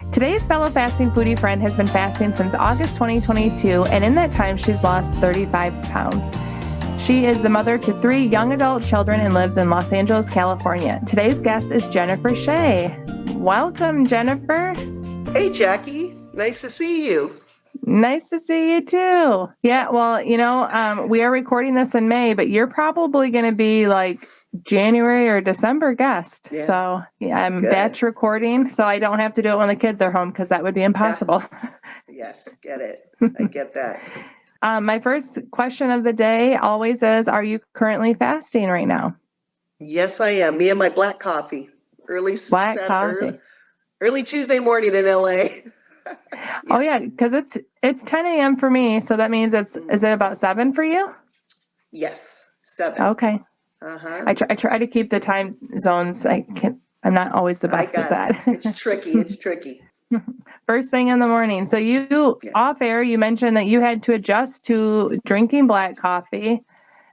Today's fellow fasting foodie friend has been fasting since August 2022, and in that time, she's lost 35 pounds. She is the mother to 3 young adult children and lives in Los Angeles, California. Today's guest is Jennifer Shea. Welcome, Jennifer. Hey, Jackie. Nice to see you. Nice to see you too. Yeah, well, we are recording this in May, but you're probably going to be like January or December guest. Yeah, so I'm batch recording, so I don't have to do it when the kids are home because that would be impossible. Yes, get it. I get that. My first question of the day always is, are you currently fasting right now? Yes, I am. Me and my black coffee. Early Tuesday morning in LA. Oh yeah, because it's 10 a.m. for me, so that means is it about 7 for you? Yes, 7. Okay. Uh-huh. I try to keep the time zones. I'm not always the best at that. It's tricky. First thing in the morning. So off air, you mentioned that you had to adjust to drinking black coffee,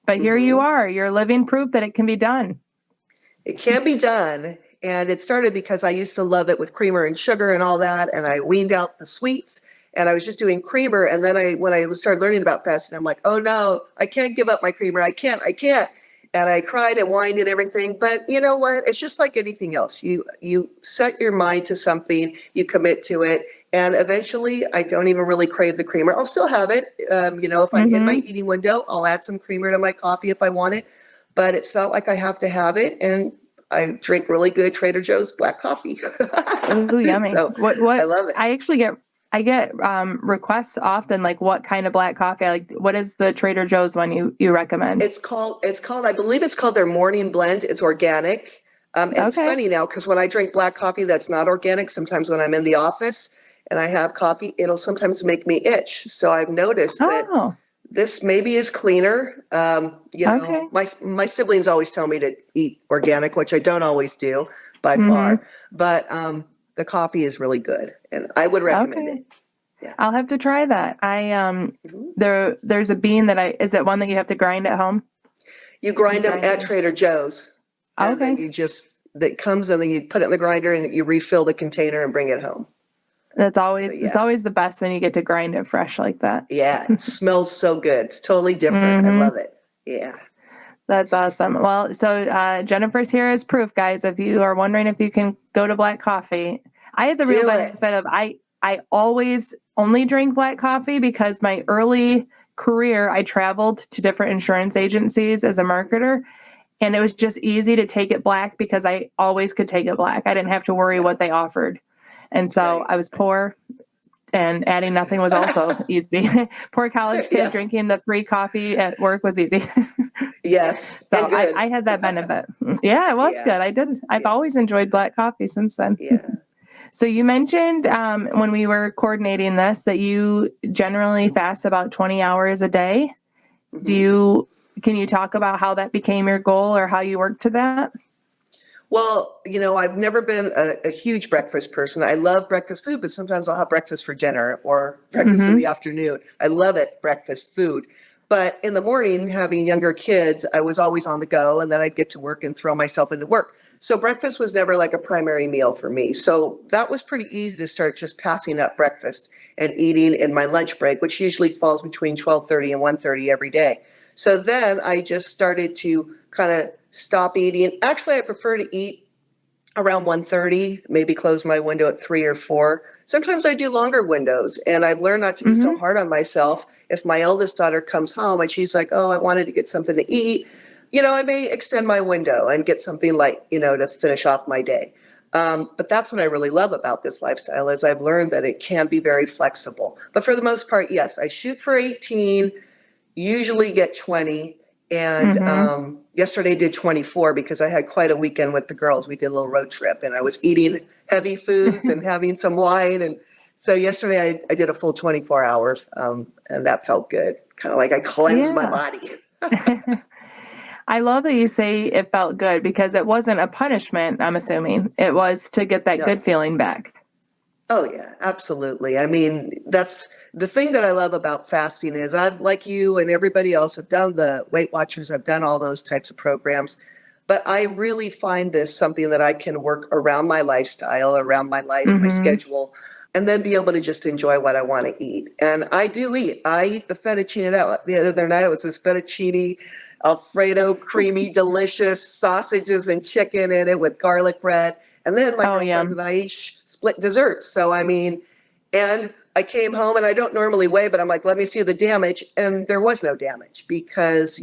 but here you are. You're living proof that it can be done. It can be done. And it started because I used to love it with creamer and sugar and all that. And I weaned out the sweets and I was just doing creamer. And then when I started learning about fasting, I'm like, oh no, I can't give up my creamer. I can't. And I cried and whined and everything. But you know what? It's just like anything else. You set your mind to something, you commit to it. And eventually I don't even really crave the creamer. I'll still have it. If I'm in my eating window, I'll add some creamer to my coffee if I want it. But it's not like I have to have it. And I drink really good Trader Joe's black coffee. Ooh, yummy. So what I love it. I actually get requests often, like what kind of black coffee. What is the Trader Joe's one you recommend? It's called, I believe it's called their morning blend. It's organic. It's funny now because when I drink black coffee that's not organic, sometimes when I'm in the office and I have coffee, it'll sometimes make me itch. So I've noticed that this maybe is cleaner. My siblings always tell me to eat organic, which I don't always do by far, but the coffee is really good and I would recommend it. Yeah. I'll have to try that. There's a bean is it one that you have to grind at home? You grind them at Trader Joe's. And then that comes and then you put it in the grinder and you refill the container and bring it home. It's always the best when you get to grind it fresh like that. Yeah, it smells so good. It's totally different. I love it. Yeah. That's awesome. Well, so Jennifer's here as proof, guys. If you are wondering if you can go to black coffee, I had the real benefit of I always only drink black coffee because my early career, I traveled to different insurance agencies as a marketer. And it was just easy to take it black because I always could take it black. I didn't have to worry what they offered. And so I was poor and adding nothing was also easy. Poor college kid drinking the free coffee at work was easy. Yes. So I had that benefit. Yeah, it was good. I've always enjoyed black coffee since then. Yeah. So you mentioned when we were coordinating this that you generally fast about 20 hours a day. Can you talk about how that became your goal or how you work to that? Well, I've never been a huge breakfast person. I love breakfast food, but sometimes I'll have breakfast for dinner or breakfast in the afternoon. I love it, breakfast food. But in the morning, having younger kids, I was always on the go and then I'd get to work and throw myself into work. So breakfast was never like a primary meal for me. So that was pretty easy to start just passing up breakfast and eating in my lunch break, which usually falls between 12:30 and 1:30 every day. So then I just started to kind of stop eating. Actually, I prefer to eat around 1:30, maybe close my window at 3 or 4. Sometimes I do longer windows and I've learned not to be so hard on myself. If my eldest daughter comes home and she's like, oh, I wanted to get something to eat, I may extend my window and get something light, to finish off my day. But that's what I really love about this lifestyle is I've learned that it can be very flexible. But for the most part, yes, I shoot for 18, usually get 20. And yesterday did 24 because I had quite a weekend with the girls. We did a little road trip and I was eating heavy foods and having some wine. And so yesterday I did a full 24 hours and that felt good. Kind of like I cleansed my body. I love that you say it felt good because it wasn't a punishment, I'm assuming. It was to get that good feeling back. Oh, yeah, absolutely. I mean, that's the thing that I love about fasting is I've, like you and everybody else, have done the Weight Watchers. I've done all those types of programs. But I really find this something that I can work around my lifestyle, around my life, my schedule, and then be able to just enjoy what I want to eat. And I do eat. I eat the fettuccine. The other night it was this fettuccine Alfredo, creamy, delicious sausages and chicken in it with garlic bread. And then my girlfriends and I each split desserts. So, I mean, and I came home and I don't normally weigh, but I'm like, let me see the damage. And there was no damage because,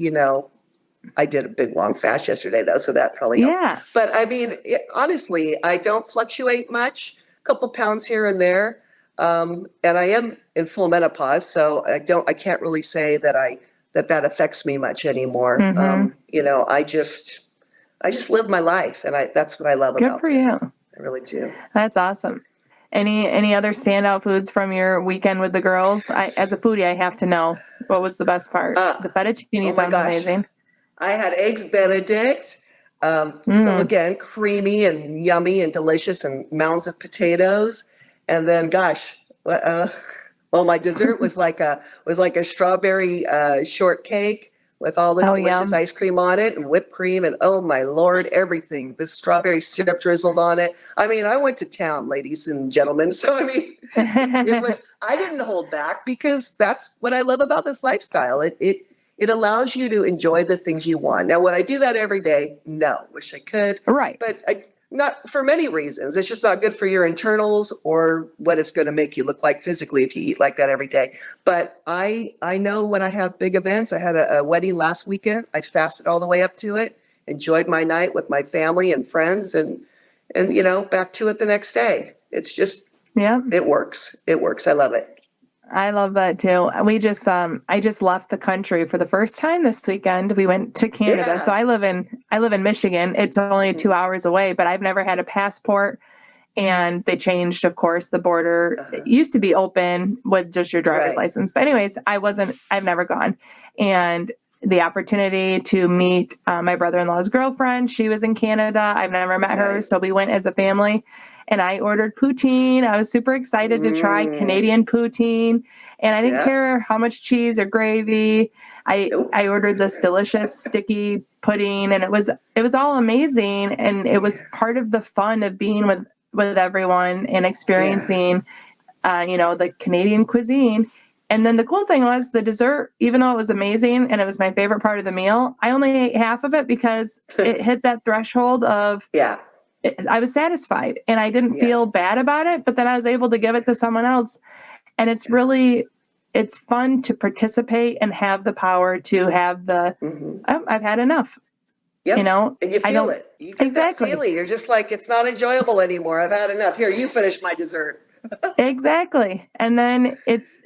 I did a big long fast yesterday though, so that probably helped. Yeah. But I mean, honestly, I don't fluctuate much, a couple pounds here and there. And I am in full menopause, so I can't really say that that affects me much anymore. I just live my life, and that's what I love about Good for you. I really do. That's awesome. Any other standout foods from your weekend with the girls? As a foodie, I have to know, what was the best part? The fettuccine sounds amazing. I had eggs Benedict. So again, creamy and yummy and delicious, and mounds of potatoes. And then, my dessert was like a strawberry shortcake with all this delicious ice cream on it and whipped cream, and oh my Lord, everything. The strawberry syrup drizzled on it. I mean, I went to town, ladies and gentlemen. So I mean, I didn't hold back because that's what I love about this lifestyle. It allows you to enjoy the things you want. Now, would I do that every day? No, wish I could. Right. But not for many reasons. It's just not good for your internals or what it's going to make you look like physically if you eat like that every day. But I know when I have big events, I had a wedding last weekend. I fasted all the way up to it, enjoyed my night with my family and friends, and back to it the next day. It's just, it works. It works. I love it. I love that too. We just, I just left the country for the first time this weekend. We went to Canada. Yeah. So I live in Michigan. It's only 2 hours away, but I've never had a passport, and they changed, of course, the border. It used to be open with just your driver's license. But anyways, I've never gone. And the opportunity to meet my brother-in-law's girlfriend, she was in Canada. I've never met her. So we went as a family. And I ordered poutine. I was super excited to try Canadian poutine. And I didn't care how much cheese or gravy. I ordered this delicious sticky pudding, and it was all amazing. And it was part of the fun of being with everyone and experiencing, the Canadian cuisine. And then the cool thing was the dessert, even though it was amazing and it was my favorite part of the meal, I only ate half of it because it hit that threshold of I was satisfied and I didn't feel bad about it, but then I was able to give it to someone else. And it's fun to participate and have the power to have I've had enough. Yep. And you feel it. You get that feeling. You're just like, it's not enjoyable anymore. I've had enough. Here, you finish my dessert. Exactly. And then it's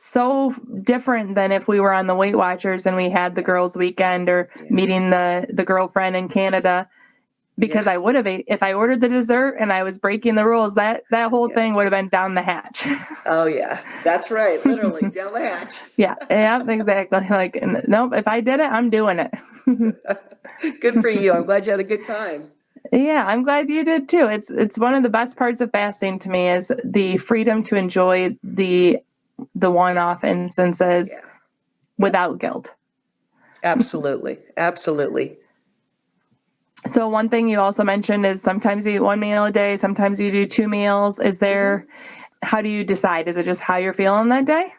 so different than if we were on the Weight Watchers and we had the girls' weekend or meeting the girlfriend in Canada. Because I would have if I ordered the dessert and I was breaking the rules, that whole thing would have been down the hatch. Oh yeah, that's right. Literally down the hatch. Yeah, exactly. Like, nope, if I did it, I'm doing it. Good for you. I'm glad you had a good time. Yeah, I'm glad you did too. It's one of the best parts of fasting to me is the freedom to enjoy the one-off instances without guilt. Absolutely. Absolutely. So one thing you also mentioned is sometimes you eat one meal a day, sometimes you do 2 meals. Is there, how do you decide? Is it just how you're feeling that day?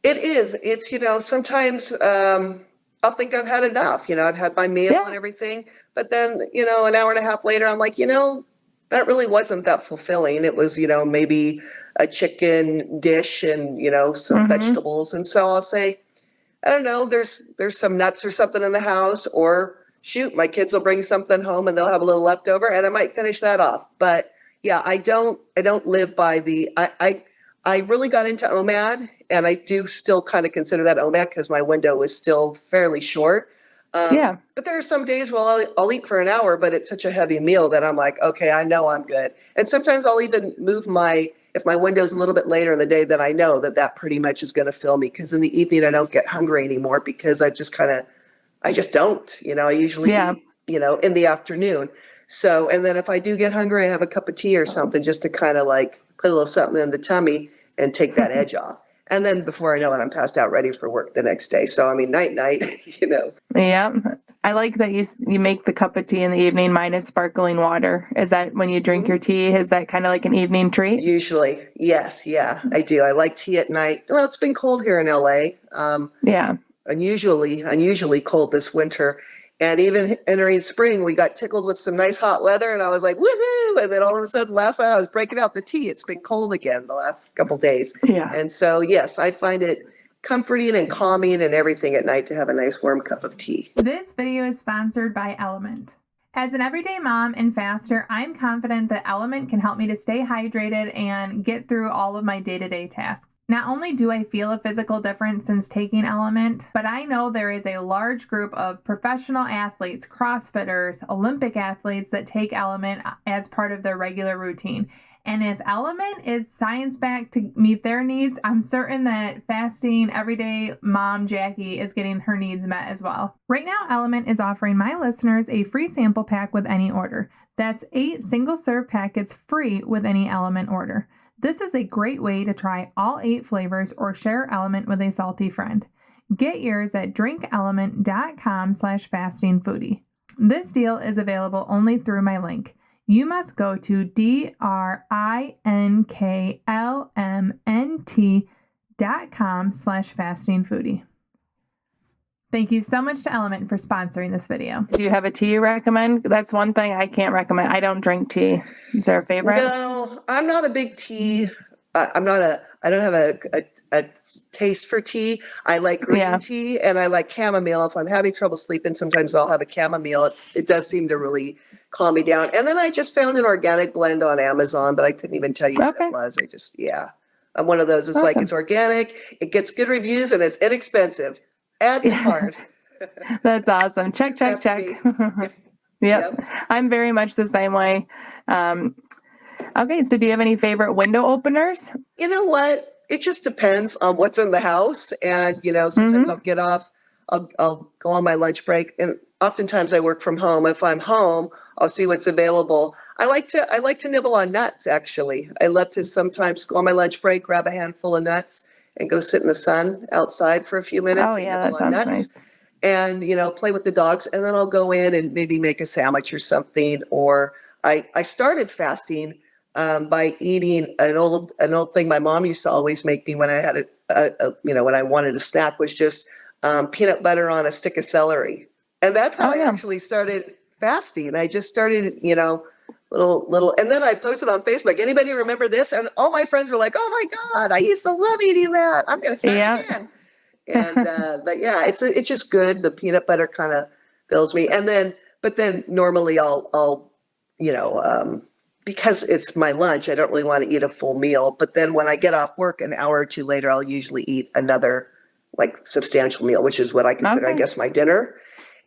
It is. It's, sometimes I'll think I've had enough. I've had my meal and everything. But then, an hour and a half later, I'm like, that really wasn't that fulfilling. It was, maybe a chicken dish and, some vegetables. And so I'll say, I don't know, there's some nuts or something in the house, or shoot, my kids will bring something home and they'll have a little leftover and I might finish that off. But yeah, I don't live by I really got into OMAD, and I do still kind of consider that OMAD because my window is still fairly short. But there are some days where I'll eat for an hour, but it's such a heavy meal that I'm like, okay, I know I'm good. And sometimes I'll even move if my window's a little bit later in the day, then I know that pretty much is going to fill me, because in the evening I don't get hungry anymore because I just don't, I usually eat, in the afternoon. So, and then if I do get hungry, I have a cup of tea or something just to kind of like put a little something in the tummy and take that edge off. And then before I know it, I'm passed out ready for work the next day. So, I mean, night, Yeah. I like that you make the cup of tea in the evening. Mine is sparkling water. Is that when you drink your tea? Is that kind of like an evening treat? Usually, yes, yeah, I do. I like tea at night. Well, it's been cold here in LA. Yeah. Unusually cold this winter. And even entering spring, we got tickled with some nice hot weather, and I was like, woohoo! And then all of a sudden, last night I was breaking out the tea. It's been cold again the last couple days. Yeah. And so, yes, I find it comforting and calming and everything at night to have a nice warm cup of tea. This video is sponsored by Element. As an everyday mom and faster, I'm confident that Element can help me to stay hydrated and get through all of my day-to-day tasks. Not only do I feel a physical difference since taking Element, but I know there is a large group of professional athletes, CrossFitters, Olympic athletes that take Element as part of their regular routine. And if Element is science-backed to meet their needs, I'm certain that fasting everyday mom Jackie is getting her needs met as well. Right now, Element is offering my listeners a free sample pack with any order. That's 8 single-serve packets free with any Element order. This is a great way to try all 8 flavors or share Element with a salty friend. Get yours at drinkelement.com/fastingfoodie. This deal is available only through my link. You must go to drinklmnt.com/fastingfoodie. Thank you so much to Element for sponsoring this video. Do you have a tea you recommend? That's one thing I can't recommend. I don't drink tea. Is there a favorite? No, I'm not a big tea. I don't have a taste for tea. I like green tea and I like chamomile. If I'm having trouble sleeping, sometimes I'll have a chamomile. It does seem to really calm me down. And then I just found an organic blend on Amazon, but I couldn't even tell you what it was. I'm one of those. It's like, it's organic, it gets good reviews, and it's inexpensive. Add to cart. That's awesome. Check. Yep. I'm very much the same way. Okay, so do you have any favorite window openers? You know what? It just depends on what's in the house. And, sometimes I'll get off, I'll go on my lunch break. And oftentimes I work from home. If I'm home, I'll see what's available. I like to nibble on nuts, actually. I love to sometimes go on my lunch break, grab a handful of nuts, and go sit in the sun outside for a few minutes. Oh, yeah, that sounds nice. And, play with the dogs. And then I'll go in and maybe make a sandwich or something. Or I started fasting by eating an old thing my mom used to always make me when I had when I wanted a snack, was just peanut butter on a stick of celery. And that's how I actually started fasting. I just started, little, and then I posted on Facebook, anybody remember this? And all my friends were like, oh my God, I used to love eating that. I'm going to start again. And, but yeah, it's just good. The peanut butter kind of fills me. But then normally I'll because it's my lunch, I don't really want to eat a full meal. But then when I get off work an hour or two later, I'll usually eat another substantial meal, which is what I consider, I guess, my dinner.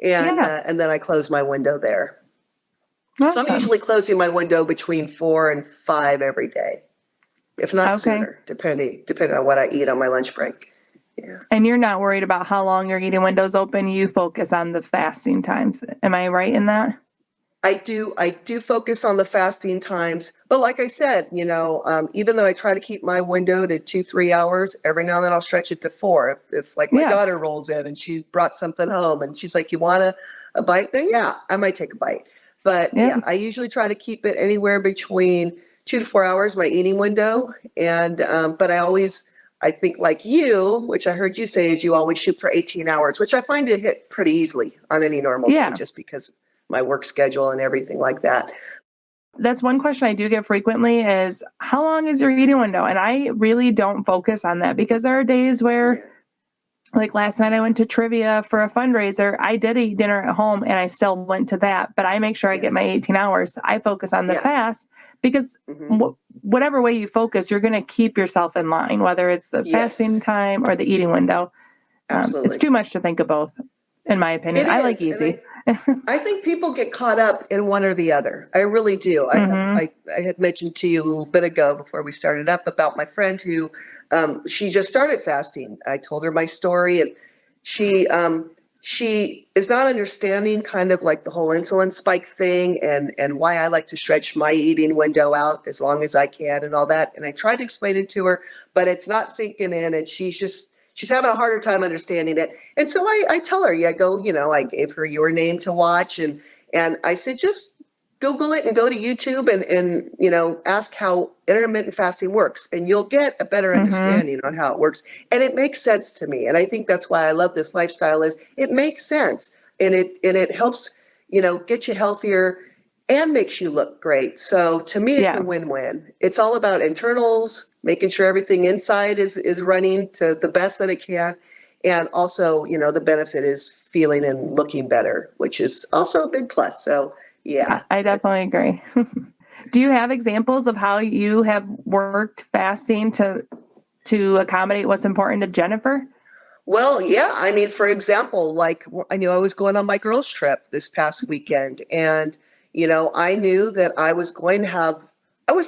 And then I close my window there. Awesome. So I'm usually closing my window between 4 and 5 every day, if not sooner, depending on what I eat on my lunch break. Yeah. And you're not worried about how long your eating window's open. You focus on the fasting times. Am I right in that? I do focus on the fasting times, but like I said, even though I try to keep my window to 2-3 hours, every now and then I'll stretch it to 4. If my daughter rolls in and she brought something home and she's like, you want a bite? Then I might take a bite. But I usually try to keep it anywhere between 2 to 4 hours, my eating window. And, but I think like you, which I heard you say, is you always shoot for 18 hours, which I find to hit pretty easily on any normal day, just because my work schedule and everything like that. That's one question I do get frequently is, how long is your eating window? And I really don't focus on that, because there are days where, like last night I went to trivia for a fundraiser. I did eat dinner at home and I still went to that, but I make sure I get my 18 hours. I focus on the fast, because whatever way you focus, you're going to keep yourself in line, whether it's the fasting time or the eating window. It's too much to think of both, in my opinion. I like easy. I think people get caught up in one or the other. I really do. I had mentioned to you a little bit ago before we started up about my friend who, she just started fasting. I told her my story, and she is not understanding kind of like the whole insulin spike thing and why I like to stretch my eating window out as long as I can and all that. And I tried to explain it to her, but it's not sinking in. And she she's having a harder time understanding it. And so I tell her, I go, I gave her your name to watch, and I said, just Google it and go to YouTube and ask how intermittent fasting works, and you'll get a better understanding on how it works. And it makes sense to me. And I think that's why I love this lifestyle, is it makes sense, and it helps, get you healthier and makes you look great. So to me, it's a win-win. It's all about internals, making sure everything inside is running to the best that it can. And also, the benefit is feeling and looking better, which is also a big plus. So yeah, I definitely agree. Do you have examples of how you have worked fasting to accommodate what's important to Jennifer? Well, yeah. I mean, for example, like I knew I was going on my girls' trip this past weekend, and I knew that I wasn't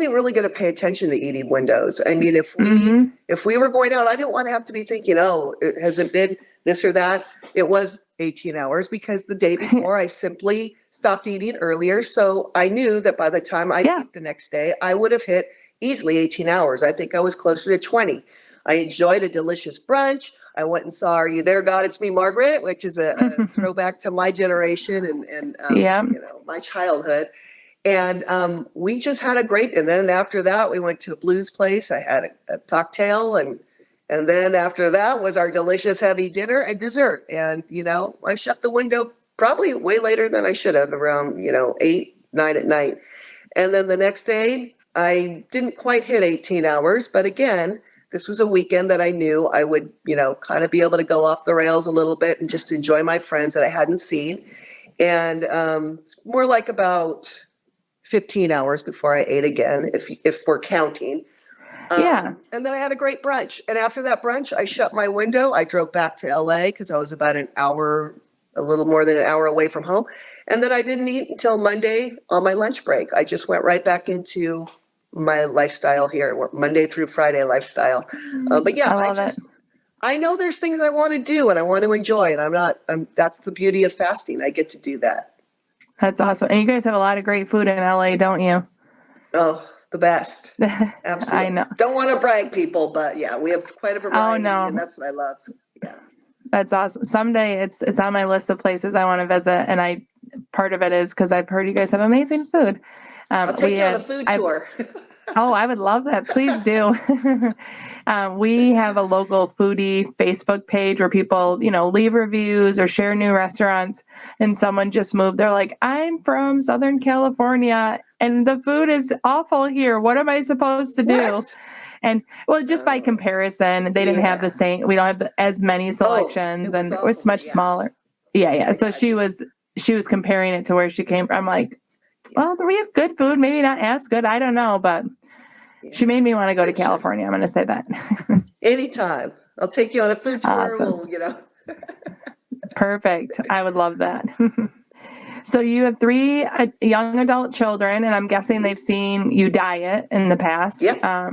even really going to pay attention to eating windows. I mean, if we were going out, I didn't want to have to be thinking, it hasn't been this or that. It was 18 hours because the day before I simply stopped eating earlier. So I knew that by the time I eat the next day, I would have hit easily 18 hours. I think I was closer to 20. I enjoyed a delicious brunch. I went and saw Are You There, God? It's Me, Margaret, which is a throwback to my generation and my childhood. And we just had a great, and then after that, we went to a blues place. I had a cocktail, and then after that was our delicious heavy dinner and dessert. And, I shut the window probably way later than I should have, around, 8, 9 at night. And then the next day, I didn't quite hit 18 hours. But again, this was a weekend that I knew I would, kind of be able to go off the rails a little bit and just enjoy my friends that I hadn't seen. And more like about 15 hours before I ate again, if we're counting. And then I had a great brunch. And after that brunch, I shut my window. I drove back to LA because I was about a little more than an hour away from home. And then I didn't eat until Monday on my lunch break. I just went right back into my lifestyle here, Monday through Friday lifestyle. But yeah, I know there's things I want to do and I want to enjoy, and that's the beauty of fasting. I get to do that. That's awesome. And you guys have a lot of great food in LA, don't you? Oh, the best. Absolutely. I know. Don't want to brag, people, but yeah, we have quite a variety, and that's what I love. Yeah. That's awesome. Someday it's on my list of places I want to visit, and part of it is because I've heard you guys have amazing food. I'll take you on a food tour. Oh, I would love that. Please do. We have a local foodie Facebook page where people, leave reviews or share new restaurants. And someone just moved. They're like, I'm from Southern California and the food is awful here. What am I supposed to do? What? And just by comparison, they didn't have the same. We don't have as many selections, and it's much smaller. Yeah. So she was comparing it to where she came from. I'm like, well, we have good food, maybe not as good. I don't know, but she made me want to go to California. I'm going to say that. Anytime. I'll take you on a food tour. Awesome. Perfect. I would love that. So you have 3 young adult children, and I'm guessing they've seen you diet in the past. Yeah.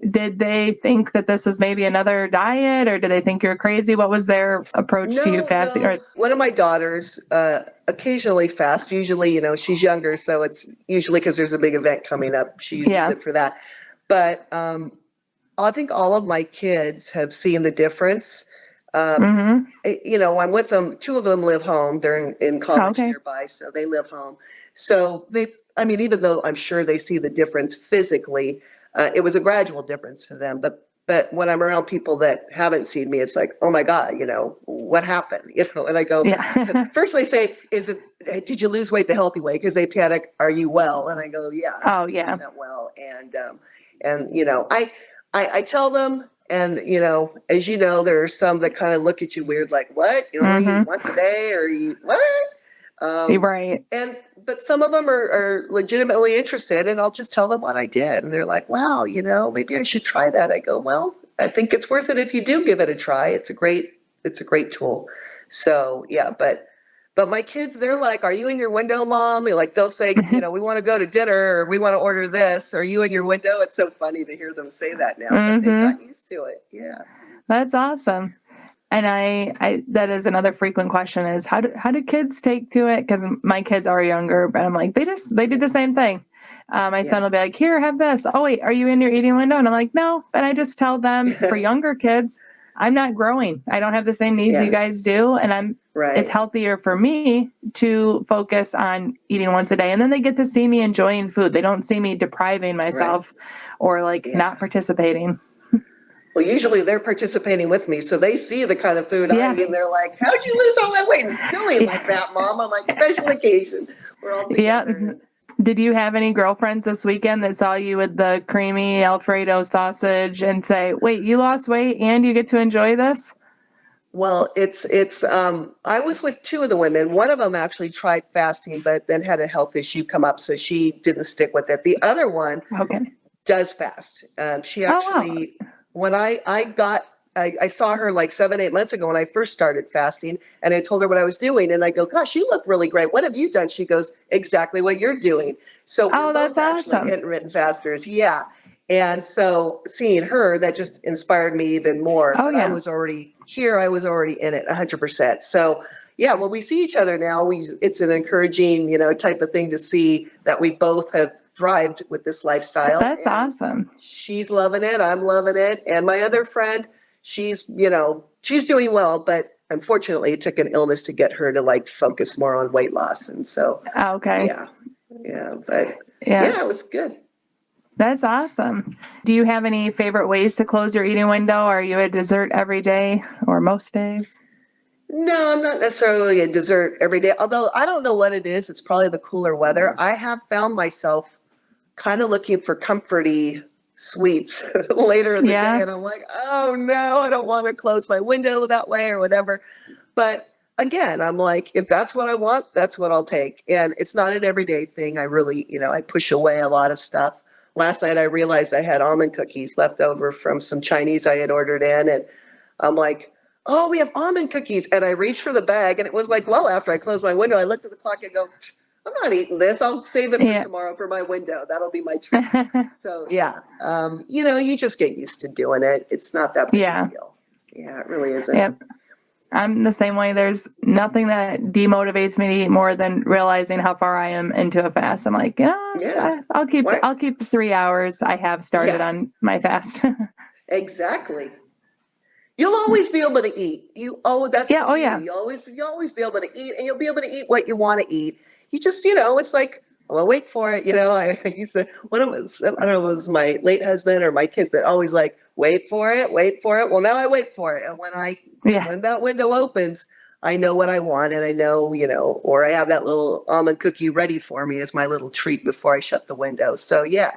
Did they think that this is maybe another diet, or did they think you're crazy? What was their approach to you fasting? No. One of my daughters occasionally fasts. Usually, she's younger, so it's usually because there's a big event coming up. She uses it for that. But I think all of my kids have seen the difference. I'm with them. 2 of them live home. They're in college nearby, so they live home. So even though I'm sure they see the difference physically, it was a gradual difference to them. But when I'm around people that haven't seen me, it's like, oh my God, what happened? And I go, first they say, did you lose weight the healthy way? Because they panic, are you well? And I go, yeah. Oh yeah. Well. I tell them, and, as you know, there are some that kind of look at you weird, like, what? You eat once a day, or you, what? Right. But some of them are legitimately interested, and I'll just tell them what I did. And they're like, wow, maybe I should try that. I go, well, I think it's worth it if you do give it a try. It's a great tool. So yeah, but my kids, they're like, are you in your window, Mom? They'll say, we want to go to dinner, or we want to order this. Are you in your window? It's so funny to hear them say that now. But they've got used to it. Yeah. That's awesome. And I that is another frequent question is how do kids take to it? Because my kids are younger, but I'm like, they do the same thing. My son will be like, here, have this. Oh wait, are you in your eating window? And I'm like, no. And I just tell them for younger kids, I'm not growing. I don't have the same needs you guys do. And it's healthier for me to focus on eating once a day. And then they get to see me enjoying food. They don't see me depriving myself or not participating. Well, usually they're participating with me, so they see the kind of food I eat, and they're like, how'd you lose all that weight and still eat like that, Mom? I'm like, special occasion. We're all together. Yeah. Did you have any girlfriends this weekend that saw you with the creamy Alfredo sausage and say, wait, you lost weight and you get to enjoy this? Well, I was with two of the women. One of them actually tried fasting, but then had a health issue come up, so she didn't stick with it. The other one does fast. She actually... When I saw her like 7-8 months ago when I first started fasting, and I told her what I was doing, and I go, gosh, you look really great. What have you done? She goes, exactly what you're doing. So we're both actually intermittent fasters. Yeah. And so seeing her, that just inspired me even more. I was already here. I was already in it 100%. So yeah, when we see each other now, it's an encouraging, type of thing to see that we both have thrived with this lifestyle. That's awesome. She's loving it. I'm loving it. And my other friend, she's doing well, but unfortunately it took an illness to get her to focus more on weight loss. And so, it was good. That's awesome. Do you have any favorite ways to close your eating window? Are you a dessert every day or most days? No, I'm not necessarily a dessert every day. Although I don't know what it is. It's probably the cooler weather. I have found myself kind of looking for comforty sweets later in the day. And I'm like, oh no, I don't want to close my window that way or whatever. But again, I'm like, if that's what I want, that's what I'll take. And it's not an everyday thing. I really, I push away a lot of stuff. Last night I realized I had almond cookies left over from some Chinese I had ordered in. And I'm like, oh, we have almond cookies. And I reached for the bag, and it was after I closed my window, I looked at the clock and go, I'm not eating this. I'll save it for tomorrow for my window. That'll be my treat. So you just get used to doing it. It's not that big a deal. Yeah, it really isn't. Yep. I'm the same way. There's nothing that demotivates me to eat more than realizing how far I am into a fast. I'm like, I'll keep the 3 hours I have started on my fast. Exactly. You'll always be able to eat. You'll always be able to eat, and you'll be able to eat what you want to eat. You just, it's like, I'll wait for it. I used to, I don't know if it was my late husband or my kids, but always like, wait for it. Well, now I wait for it. And when that window opens, I know what I want, and I know, or I have that little almond cookie ready for me as my little treat before I shut the window. So yeah.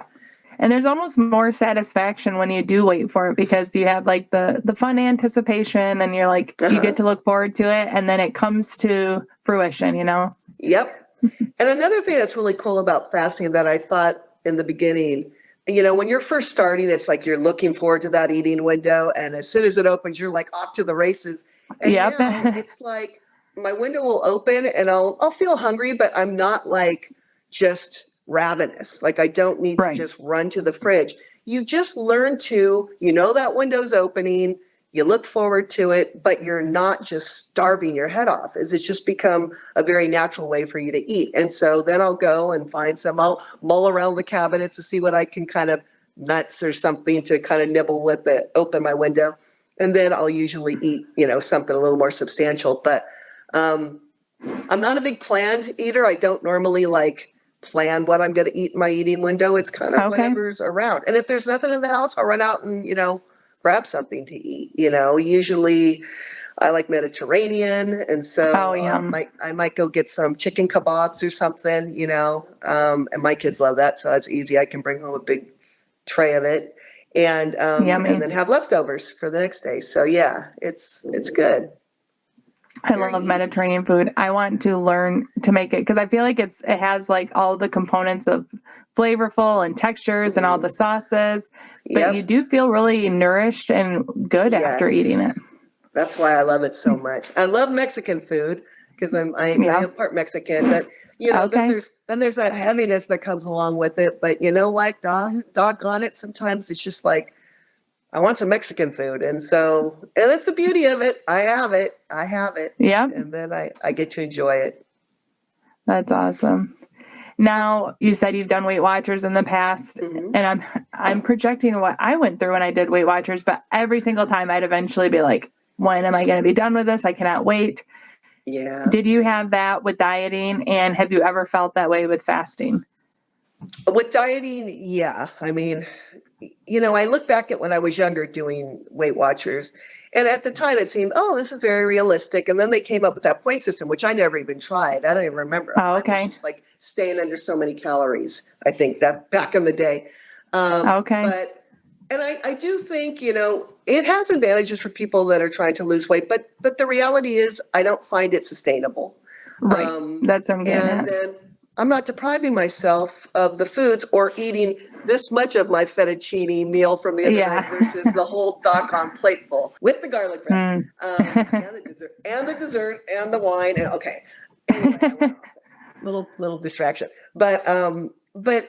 And there's almost more satisfaction when you do wait for it, because you have the fun anticipation, and you're like, you get to look forward to it, and then it comes to fruition, Yep. And another thing that's really cool about fasting that I thought in the beginning, when you're first starting, it's like you're looking forward to that eating window, and as soon as it opens, you're like off to the races. And now it's like my window will open and I'll feel hungry, but I'm not like just ravenous. Like I don't need to just run to the fridge. You just learn to, that window's opening, you look forward to it, but you're not just starving your head off. It's just become a very natural way for you to eat. And so then I'll go and I'll mull around the cabinets to see what I can kind of nuts or something to kind of nibble with it, open my window. And then I'll usually eat, something a little more substantial. But I'm not a big planned eater. I don't normally plan what I'm going to eat in my eating window. It's kind of whatever's around. And if there's nothing in the house, I'll run out and, grab something to eat. Usually I like Mediterranean. And so I might go get some chicken kebabs or something, and my kids love that. So that's easy. I can bring home a big tray of it and then have leftovers for the next day. So yeah, it's good. I love Mediterranean food. I want to learn to make it because I feel like it has all the components of flavorful and textures and all the sauces, but you do feel really nourished and good after eating it. That's why I love it so much. I love Mexican food because I am part Mexican, but then there's that heaviness that comes along with it. But you know what, doggone it, sometimes it's just like, I want some Mexican food. And that's the beauty of it. I have it. Yeah. And then I get to enjoy it. That's awesome. Now you said you've done Weight Watchers in the past, and I'm projecting what I went through when I did Weight Watchers, but every single time I'd eventually be like, when am I going to be done with this? I cannot wait. Yeah. Did you have that with dieting, and have you ever felt that way with fasting? With dieting, yeah. I mean, I look back at when I was younger doing Weight Watchers, and at the time it seemed, oh, this is very realistic. And then they came up with that point system, which I never even tried. I don't even remember. Oh, okay. It was just like staying under so many calories. I think that back in the day. Okay. And I do think, it has advantages for people that are trying to lose weight, but the reality is I don't find it sustainable. Right. That's what I'm getting at. And then I'm not depriving myself of the foods or eating this much of my fettuccine meal from the other night versus the whole doggone plateful with the garlic bread, and the dessert and the wine. And okay, anyway, I went off. Little distraction, but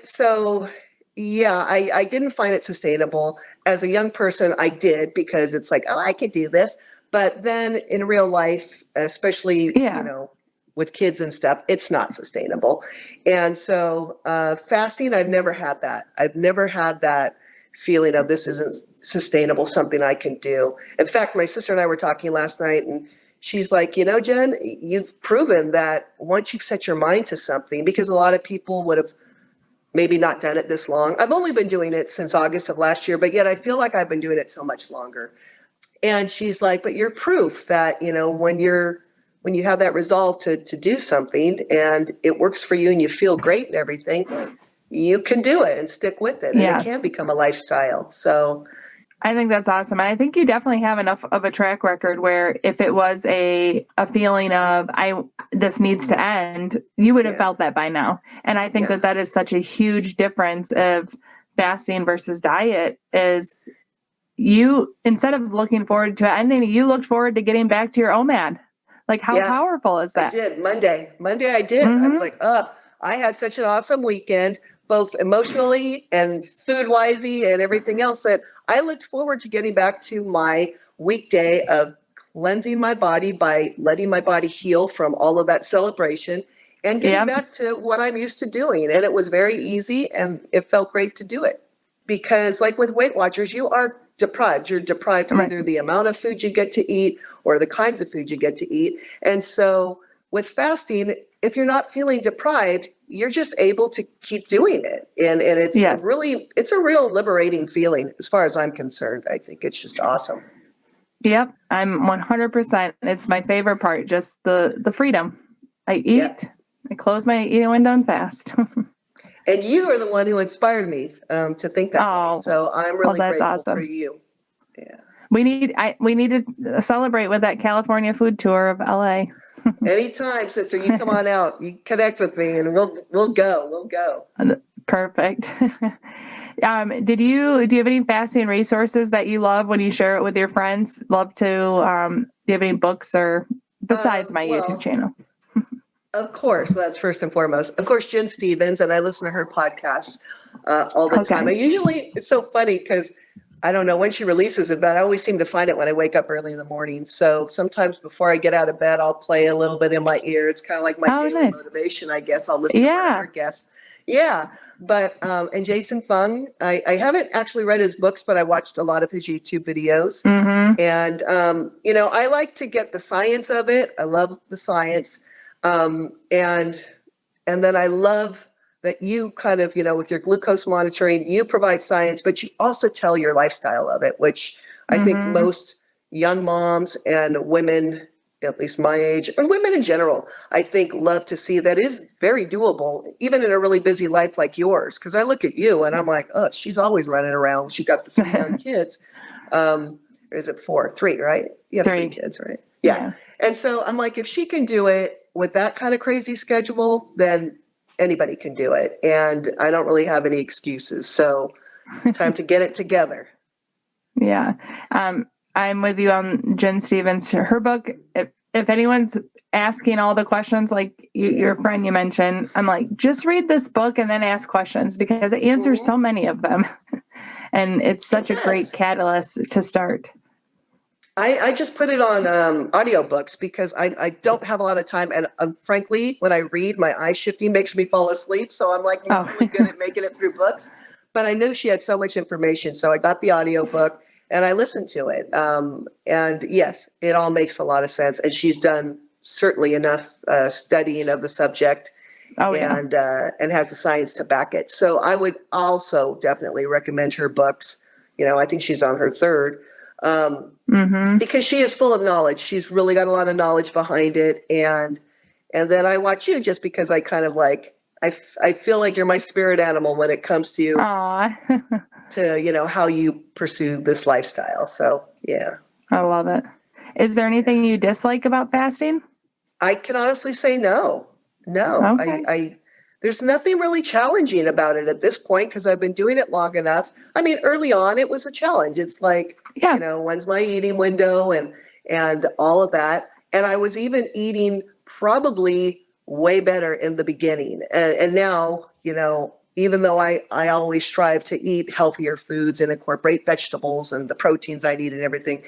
so yeah, I didn't find it sustainable as a young person. I did because it's like, oh, I could do this, but then in real life, especially with kids and stuff, it's not sustainable. And so fasting, I've never had that. I've never had that feeling of this isn't sustainable, something I can do. In fact, my sister and I were talking last night, and she's like, Jen, you've proven that once you've set your mind to something, because a lot of people would have maybe not done it this long. I've only been doing it since August of last year, but yet I feel like I've been doing it so much longer. And she's like, but you're proof that, when you have that resolve to do something and it works for you and you feel great and everything, you can do it and stick with it. And it can become a lifestyle. So I think that's awesome. And I think you definitely have enough of a track record where if it was a feeling of this needs to end, you would have felt that by now. And I think that is such a huge difference of fasting versus diet is you, instead of looking forward to it ending, you looked forward to getting back to your OMAD. Like, how powerful is that? I did. Monday I did. I was like, I had such an awesome weekend, both emotionally and food-wisey and everything else, that I looked forward to getting back to my weekday of cleansing my body by letting my body heal from all of that celebration and getting back to what I'm used to doing. And it was very easy and it felt great to do it. Because like with Weight Watchers, you are deprived. You're deprived of either the amount of food you get to eat or the kinds of food you get to eat. And so with fasting, if you're not feeling deprived, you're just able to keep doing it. And it's it's a real liberating feeling as far as I'm concerned. I think it's just awesome. Yep. I'm 100%. It's my favorite part, just the freedom. I eat, I close my eating window and fast. And you are the one who inspired me to think that way. So I'm really grateful for you. Yeah. We need to celebrate with that California food tour of LA. Anytime, sister, you come on out. You connect with me, and we'll go. Perfect. Do you have any fasting resources that you love when you share it with your friends? Love to. Do you have any books or besides my YouTube channel? Of course, that's first and foremost. Of course, Jen Stevens, and I listen to her podcasts all the time. It's so funny because I don't know when she releases it, but I always seem to find it when I wake up early in the morning. So sometimes before I get out of bed, I'll play a little bit in my ear. It's kind of like my daily motivation, I guess. I'll listen to one of her guests. Yeah. But, and Jason Fung, I haven't actually read his books, but I watched a lot of his YouTube videos. Mm-hmm. And, I like to get the science of it. I love the science. And then I love that you kind of, with your glucose monitoring, you provide science, but you also tell your lifestyle of it, which I think most young moms and women, at least my age, and women in general, I think love to see that is very doable, even in a really busy life like yours. Because I look at you and I'm like, oh, she's always running around. She got the 3 young kids. Or is it 4? 3, right? You have 3 kids, right? Yeah. And so I'm like, if she can do it with that kind of crazy schedule, then anybody can do it. And I don't really have any excuses. So time to get it together. Yeah. I'm with you on Jen Stevens. Her book, if anyone's asking all the questions, like your friend you mentioned, I'm like, just read this book and then ask questions because it answers so many of them. And it's such a great catalyst to start. I just put it on audiobooks because I don't have a lot of time. And frankly, when I read, my eye shifting makes me fall asleep. So I'm like not really good at making it through books. But I knew she had so much information. So I got the audiobook and I listened to it. And yes, it all makes a lot of sense. And she's done certainly enough studying of the subject and has the science to back it. So I would also definitely recommend her books. I think she's on her third. Because she is full of knowledge. She's really got a lot of knowledge behind it. And then I watch you just because I kind of like, I feel like you're my spirit animal when it comes to, to, how you pursue this lifestyle. So, yeah. I love it. Is there anything you dislike about fasting? I can honestly say no. No, Okay. There's nothing really challenging about it at this point because I've been doing it long enough. I mean, early on, it was a challenge. It's like, when's my eating window and all of that. And I was even eating probably way better in the beginning. And now, even though I always strive to eat healthier foods and incorporate vegetables and the proteins I need and everything,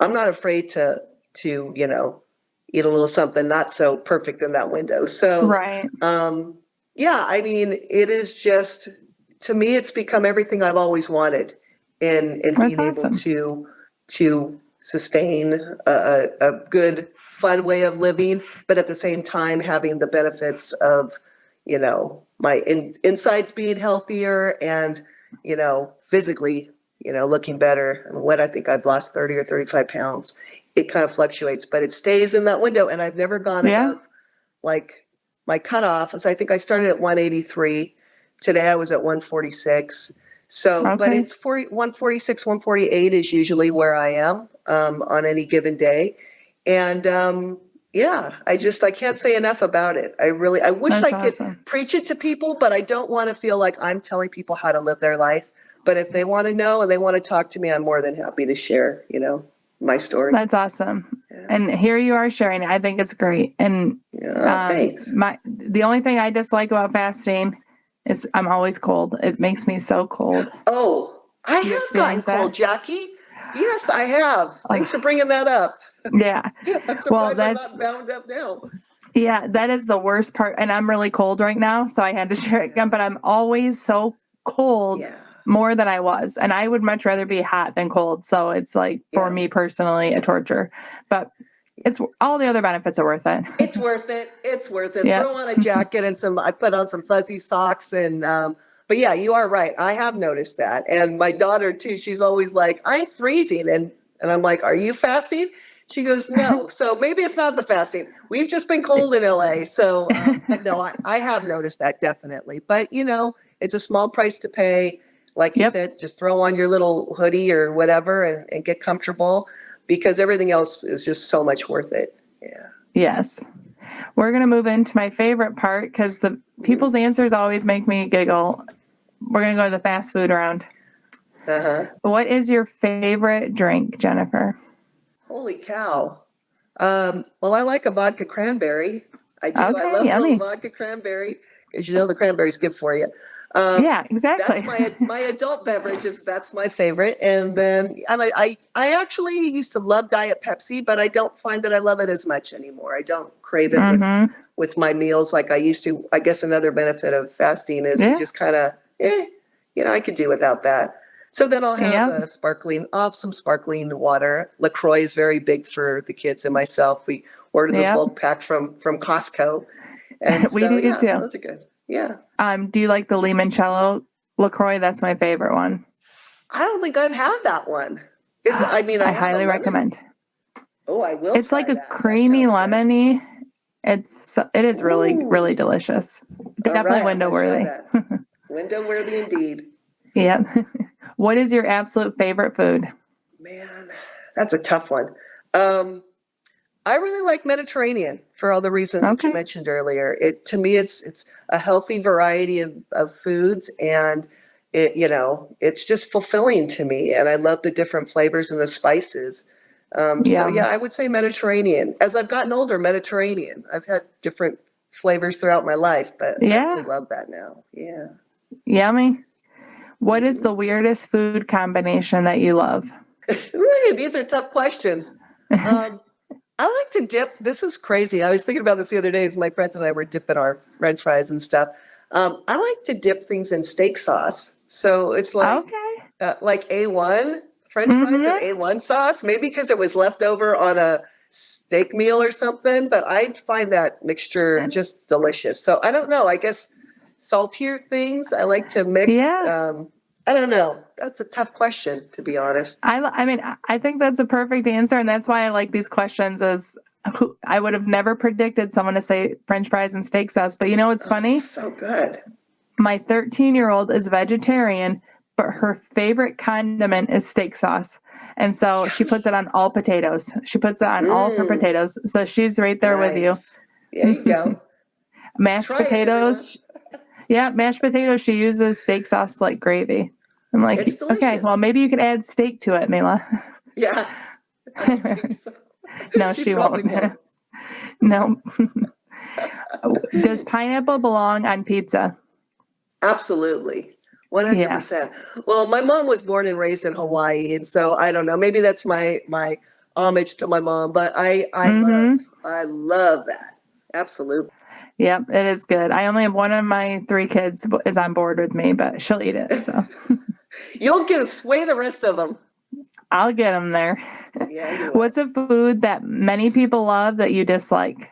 I'm not afraid to eat a little something not so perfect in that window. So, right. Yeah, I mean, it is just, to me, it's become everything I've always wanted in being able to sustain a good, fun way of living, but at the same time having the benefits of, my insides being healthier and, physically, looking better. And what I think I've lost 30 or 35 pounds. It kind of fluctuates, but it stays in that window. And I've never gone above like my cutoff is I think I started at 183. Today I was at 146. So, but it's 146, 148 is usually where I am on any given day. And I can't say enough about it. I wish I could preach it to people, but I don't want to feel like I'm telling people how to live their life. But if they want to know and they want to talk to me, I'm more than happy to share, my story. That's awesome. Yeah. And here you are sharing it. I think it's great. And thanks. The only thing I dislike about fasting is I'm always cold. It makes me so cold. Oh, I have gotten cold, Jackie. Yes, I have. Thanks for bringing that up. Yeah. I'm surprised I'm not bound up now. Yeah, that is the worst part. And I'm really cold right now, so I had to share it again. But I'm always so cold. Yeah. More than I was. And I would much rather be hot than cold. So it's like, for me personally, a torture. But it's all the other benefits are worth it. It's worth it. It's worth it. Yeah. Throw on a jacket and I put on some fuzzy socks and, but yeah, you are right. I have noticed that. And my daughter too, she's always like, I'm freezing. And I'm like, are you fasting? She goes, no. So maybe it's not the fasting. We've just been cold in LA. So but no, I have noticed that definitely. But it's a small price to pay. Like you said, just throw on your little hoodie or whatever and get comfortable because everything else is just so much worth it. Yeah. Yes. We're going to move into my favorite part because the people's answers always make me giggle. We're going to go to the fast food round. What is your favorite drink, Jennifer? Holy cow. Well, I like a vodka cranberry. I do. Okay, I love yummy. a vodka cranberry because the cranberry's good for you. Yeah, exactly. That's my adult beverages. That's my favorite. And then I actually used to love Diet Pepsi, but I don't find that I love it as much anymore. I don't crave it with my meals like I used to. I guess another benefit of fasting is you just kind of, I could do without that. So then I'll have some sparkling water. LaCroix is very big for the kids and myself. We ordered the bulk pack from Costco. And we do too. Those are good. Yeah. Do you like the limoncello LaCroix? That's my favorite one. I don't think I've had that one. I highly recommend. Oh, I will. It's like a creamy lemony. Good. It is really, really delicious. Definitely window worthy. Window worthy indeed. Yeah. What is your absolute favorite food? Man, that's a tough one. I really like Mediterranean for all the reasons that you mentioned earlier. To me, it's a healthy variety of foods, and it's just fulfilling to me. And I love the different flavors and the spices. So I would say Mediterranean. As I've gotten older, Mediterranean. I've had different flavors throughout my life, but I really love that now. Yeah. Yummy. What is the weirdest food combination that you love? Right, these are tough questions. I like to dip. This is crazy. I was thinking about this the other day as my friends and I were dipping our French fries and stuff. I like to dip things in steak sauce. So it's like A1 French fries and A1 sauce. Maybe because it was left over on a steak meal or something. But I find that mixture just delicious. So I don't know. I guess saltier things I like to mix. I don't know. That's a tough question, to be honest. I mean, I think that's a perfect answer. And that's why I like these questions I would have never predicted someone to say French fries and steak sauce. But you know what's funny? So good. My 13-year-old is vegetarian, but her favorite condiment is steak sauce. And so she puts it on all potatoes. She puts it on all of her potatoes. So she's right there with you. There you go. Mashed potatoes. Mashed potatoes. She uses steak sauce like gravy. I'm like, okay, well, maybe you could add steak to it, Mila. Yeah. No, she won't. No. Does pineapple belong on pizza? Absolutely. 100%. Yes. Well, my mom was born and raised in Hawaii. And so I don't know, maybe that's my homage to my mom, but I love that. Absolutely. Yep, it is good. I only have one of my 3 kids is on board with me, but she'll eat it. So you'll get to sway the rest of them. I'll get them there. Yeah, you will. What's a food that many people love that you dislike?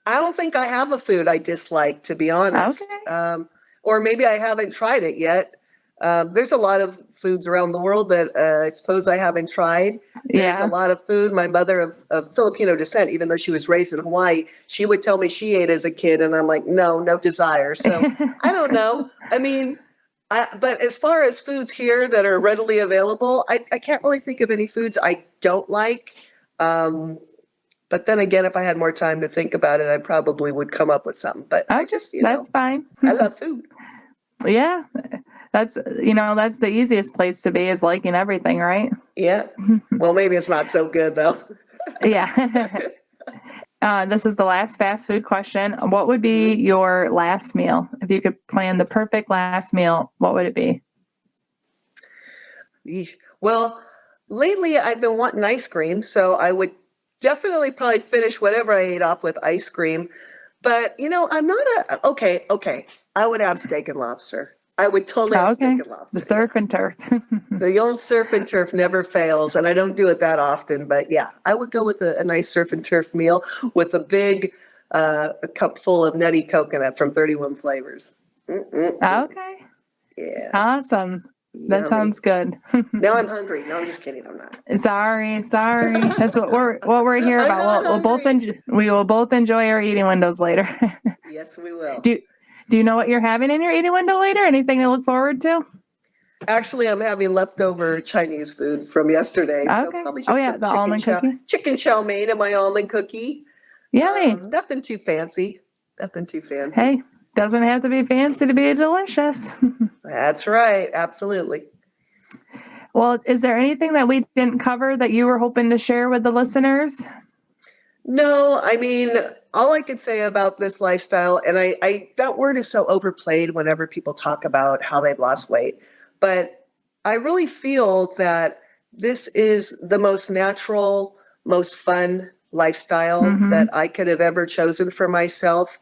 I don't think I have a food I dislike, to be honest. Okay. Or maybe I haven't tried it yet. There's a lot of foods around the world that I suppose I haven't tried. There's a lot of food. My mother of Filipino descent, even though she was raised in Hawaii, she would tell me she ate as a kid. And I'm like, no desire. So I don't know. I mean, but as far as foods here that are readily available, I can't really think of any foods I don't like. But then again, if I had more time to think about it, I probably would come up with something. But that's fine. I love food. Yeah. That's the easiest place to be is liking everything, right? Yeah. Well, maybe it's not so good though. Yeah. This is the last fast food question. What would be your last meal? If you could plan the perfect last meal, what would it be? Well, lately I've been wanting ice cream, so I would definitely probably finish whatever I ate off with ice cream. But, I'm not okay. I would have steak and lobster. I would totally have steak and lobster. The surf and turf. The old surf and turf never fails. And I don't do it that often. But yeah, I would go with a nice surf and turf meal with a big a cup full of nutty coconut from 31 Flavors. Okay. Yeah. Awesome. That sounds good. Now I'm hungry. No, I'm just kidding. I'm not. Sorry. That's what we're here about. We will both enjoy our eating windows later. Yes, we will. Do you know what you're having in your eating window later? Anything to look forward to? Actually, I'm having leftover Chinese food from yesterday. Okay. So probably just the almond cookie. Chicken chow mein and my almond cookie. Yummy. Nothing too fancy. Hey, doesn't have to be fancy to be delicious. That's right. Absolutely. Well, is there anything that we didn't cover that you were hoping to share with the listeners? No, I mean, all I can say about this lifestyle, and I that word is so overplayed whenever people talk about how they've lost weight, but I really feel that this is the most natural, most fun lifestyle that I could have ever chosen for myself.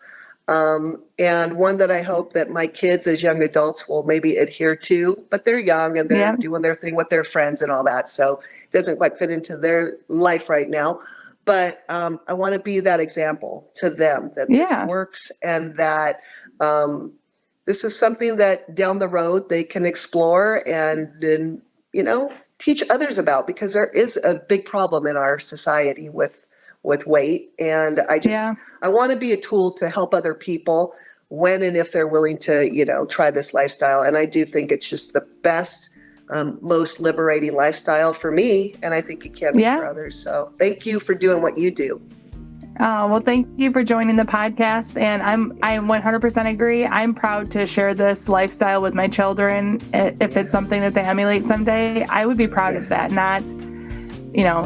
And one that I hope that my kids as young adults will maybe adhere to, but they're young and they're doing their thing with their friends and all that. So it doesn't quite fit into their life right now. But I want to be that example to them that this works and that this is something that down the road they can explore and teach others about, because there is a big problem in our society with weight. And I want to be a tool to help other people when and if they're willing to, try this lifestyle. And I do think it's just the best, most liberating lifestyle for me. And I think it can be for others. So thank you for doing what you do. Well, thank you for joining the podcast. And I 100% agree. I'm proud to share this lifestyle with my children. If it's something that they emulate someday, I would be proud of that, not,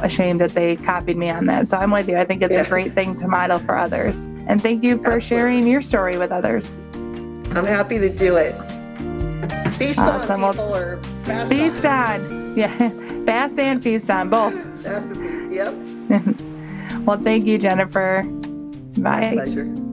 ashamed that they copied me on that. So I'm with you. I think it's a great thing to model for others. And thank you for sharing your story with others. I'm happy to do it. Feast on, people, or fast Feast on. Yeah. Fast and feast on both. Fast and feast, yep. Well, thank you, Jennifer. My Bye. pleasure.